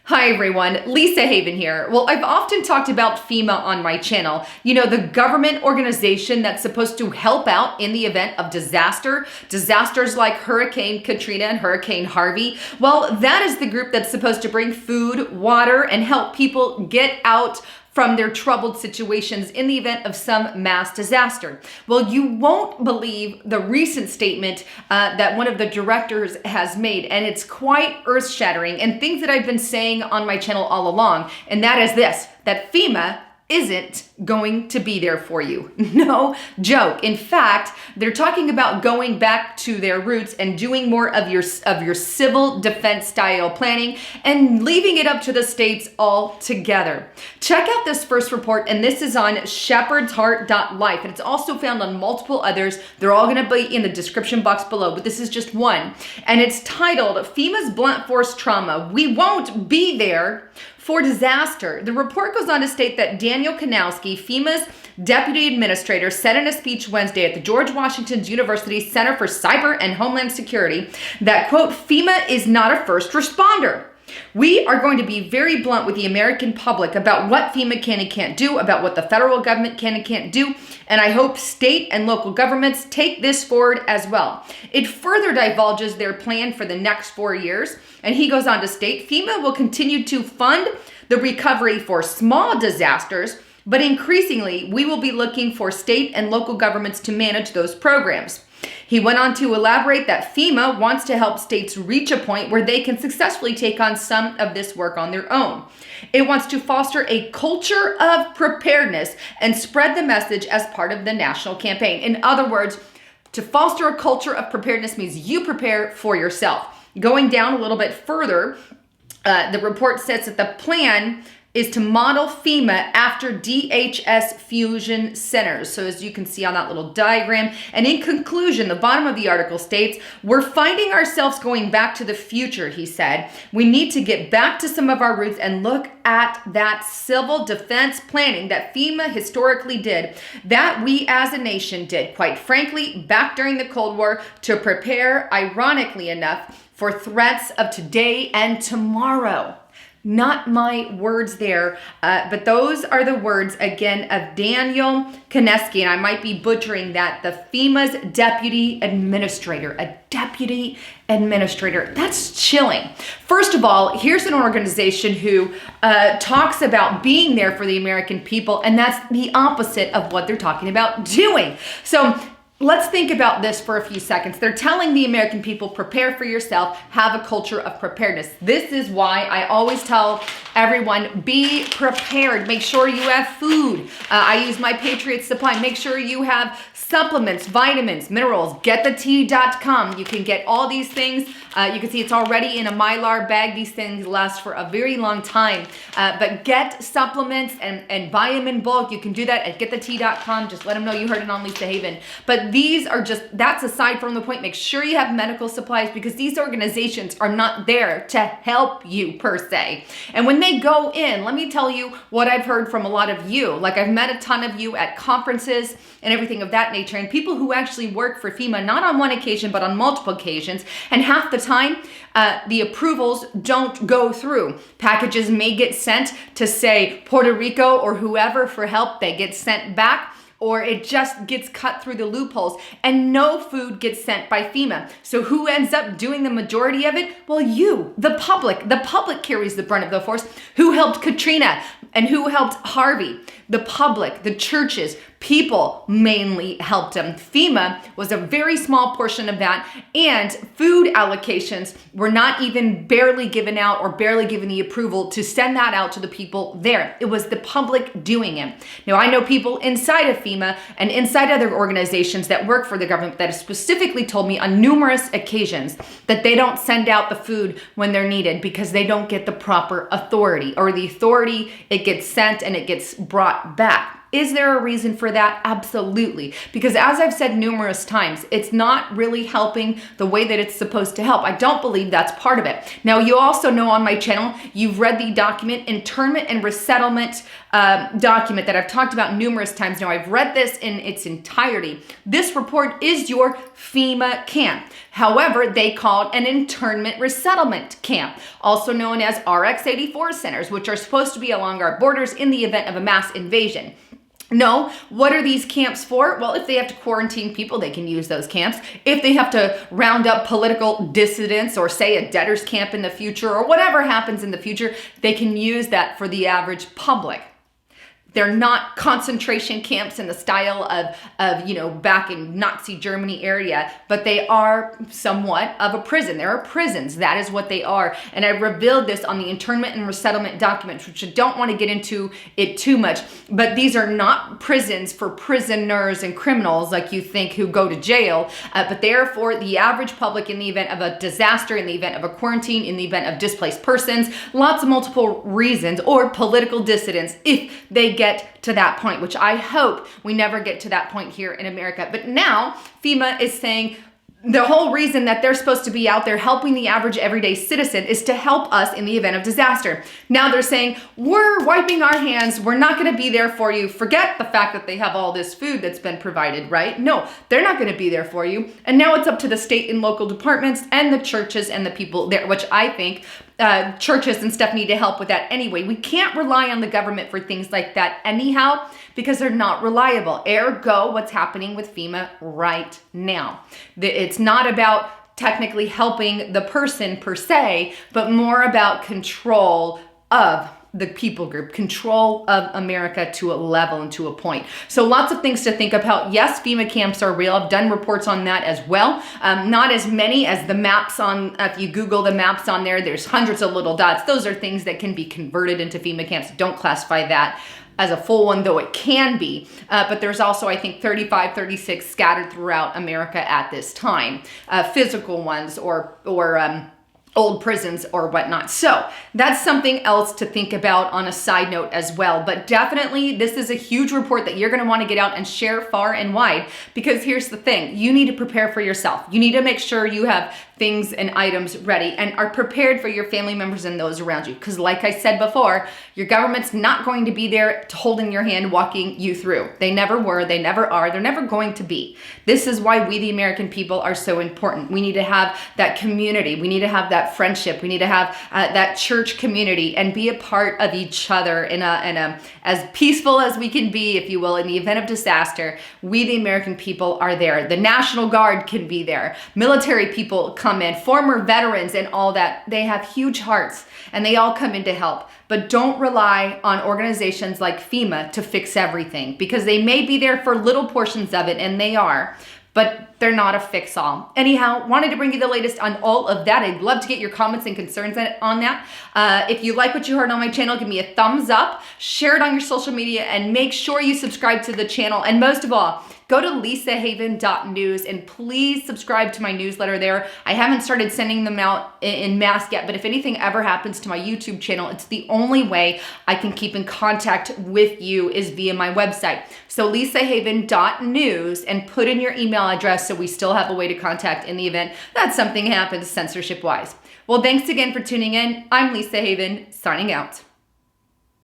Hi everyone, Lisa Haven here. Well, I've often talked about FEMA on my channel. You know, the government organization that's supposed to help out in the event of disasters like Hurricane Katrina and Hurricane Harvey. Well, that is the group that's supposed to bring food, water, and help people get out from their troubled situations in the event of some mass disaster. Well, you won't believe the recent statement that one of the directors has made, and it's quite earth-shattering and things that I've been saying on my channel all along, and that is this, that FEMA isn't going to be there for you. No joke. In fact, they're talking about going back to their roots and doing more of your civil defense style planning and leaving it up to the states altogether. Check out this first report, and this is on shepherdsheart.life, and it's also found on multiple others. They're all going to be in the description box below, but this is just one, and it's titled FEMA's Blunt Force Trauma. We won't be there for disaster. The report goes on to state that Daniel Kanowski, FEMA's deputy administrator, said in a speech Wednesday at the George Washington University Center for Cyber and Homeland Security that, quote, FEMA is not a first responder. We are going to be very blunt with the American public about what FEMA can and can't do, about what the federal government can and can't do, and I hope state and local governments take this forward as well. It further divulges their plan for the next 4 years, and he goes on to state, FEMA will continue to fund the recovery for small disasters, but increasingly, we will be looking for state and local governments to manage those programs. He went on to elaborate that FEMA wants to help states reach a point where they can successfully take on some of this work on their own. It wants to foster a culture of preparedness and spread the message as part of the national campaign. In other words, to foster a culture of preparedness means you prepare for yourself. Going down a little bit further, the report says that the plan is to model FEMA after DHS fusion centers. So as you can see on that little diagram, and in conclusion, the bottom of the article states, we're finding ourselves going back to the future, he said. We need to get back to some of our roots and look at that civil defense planning that FEMA historically did, that we as a nation did, quite frankly, back during the Cold War to prepare, ironically enough, for threats of today and tomorrow. Not my words there, but those are the words, again, of Daniel Kanowski, and I might be butchering that, the FEMA's deputy administrator, a deputy administrator. That's chilling. First of all, here's an organization who talks about being there for the American people, and that's the opposite of what they're talking about doing. So let's think about this for a few seconds. They're telling the American people, prepare for yourself, have a culture of preparedness. This is why I always tell everyone, be prepared. Make sure you have food. I use my Patriot supply. Make sure you have supplements, vitamins, minerals. GetTheTea.com. You can get all these things. You can see it's already in a Mylar bag. These things last for a very long time. But get supplements and buy them in bulk. You can do that at GetTheTea.com. Just let them know you heard it on Lisa Haven. But these are just, that's aside from the point. Make sure you have medical supplies because these organizations are not there to help you per se. And when they go in, let me tell you what I've heard from a lot of you. Like I've met a ton of you at conferences and everything of that nature, and people who actually work for FEMA, not on one occasion, but on multiple occasions. And half the time, the approvals don't go through. Packages may get sent to, say, Puerto Rico or whoever for help. They get sent back, or it just gets cut through the loopholes, and no food gets sent by FEMA. So who ends up doing the majority of it? Well, you, the public. The public carries the brunt of the force. Who helped Katrina and who helped Harvey? The public, the churches, people mainly helped them. FEMA was a very small portion of that, and food allocations were not even barely given out or barely given the approval to send that out to the people there. It was the public doing it. Now, I know people inside of FEMA and inside other organizations that work for the government that have specifically told me on numerous occasions that they don't send out the food when they're needed because they don't get the proper authority, or the authority, it gets sent and it gets brought back. Is there a reason for that? Absolutely. Because as I've said numerous times, it's not really helping the way that it's supposed to help. I don't believe that's part of it. Now, you also know on my channel, you've read the document, internment and resettlement document that I've talked about numerous times now. I've read this in its entirety. This report is your FEMA camp. However, they call it an internment resettlement camp, also known as RX-84 centers, which are supposed to be along our borders in the event of a mass invasion. No, what are these camps for? Well, if they have to quarantine people, they can use those camps. If they have to round up political dissidents or say a debtor's camp in the future or whatever happens in the future, they can use that for the average public. They're not concentration camps in the style of back in Nazi Germany area, but they are somewhat of a prison. There are prisons. That is what they are. And I revealed this on the internment and resettlement documents, which I don't want to get into it too much, but these are not prisons for prisoners and criminals like you think who go to jail, but they are for the average public in the event of a disaster, in the event of a quarantine, in the event of displaced persons, lots of multiple reasons, or political dissidents if they get to that point, which I hope we never get to that point here in America. But now FEMA is saying the whole reason that they're supposed to be out there helping the average everyday citizen is to help us in the event of disaster. Now they're saying, we're wiping our hands. We're not going to be there for you. Forget the fact that they have all this food that's been provided, right? No, they're not going to be there for you. And now it's up to the state and local departments and the churches and the people there, which I think churches and stuff need to help with that anyway. We can't rely on the government for things like that anyhow, because they're not reliable. Ergo, what's happening with FEMA right now. It's not about technically helping the person per se, but more about control of the people group, control of America to a level and to a point. So lots of things to think about. Yes, FEMA camps are real. I've done reports on that as well. Not as many as the maps on, if you Google the maps on there, there's hundreds of little dots. Those are things that can be converted into FEMA camps. Don't classify that as a full one, though it can be. But there's also, I think, 35, 36 scattered throughout America at this time. Physical ones or old prisons or whatnot. So that's something else to think about on a side note as well. But definitely this is a huge report that you're going to want to get out and share far and wide, because here's the thing. You need to prepare for yourself. You need to make sure you have things and items ready and are prepared for your family members and those around you. Because like I said before, your government's not going to be there holding your hand, walking you through. They never were, they never are, they're never going to be. This is why we, the American people, are so important. We need to have that community. We need to have that friendship. We need to have that church community and be a part of each other in a as peaceful as we can be, if you will, in the event of disaster. We, the American people, are there. The National Guard can be there. Military people come in, former veterans and all that. They have huge hearts and they all come in to help. But don't rely on organizations like FEMA to fix everything, because they may be there for little portions of it, and they are, but they're not a fix-all. Anyhow, wanted to bring you the latest on all of that. I'd love to get your comments and concerns on that. If you like what you heard on my channel, give me a thumbs up, share it on your social media, and make sure you subscribe to the channel. And most of all, go to lisahaven.news and please subscribe to my newsletter there. I haven't started sending them out in mass yet, but if anything ever happens to my YouTube channel, it's the only way I can keep in contact with you is via my website. So lisahaven.news, and put in your email address so we still have a way to contact in the event that something happens censorship-wise. Well, thanks again for tuning in. I'm Lisa Haven, signing out.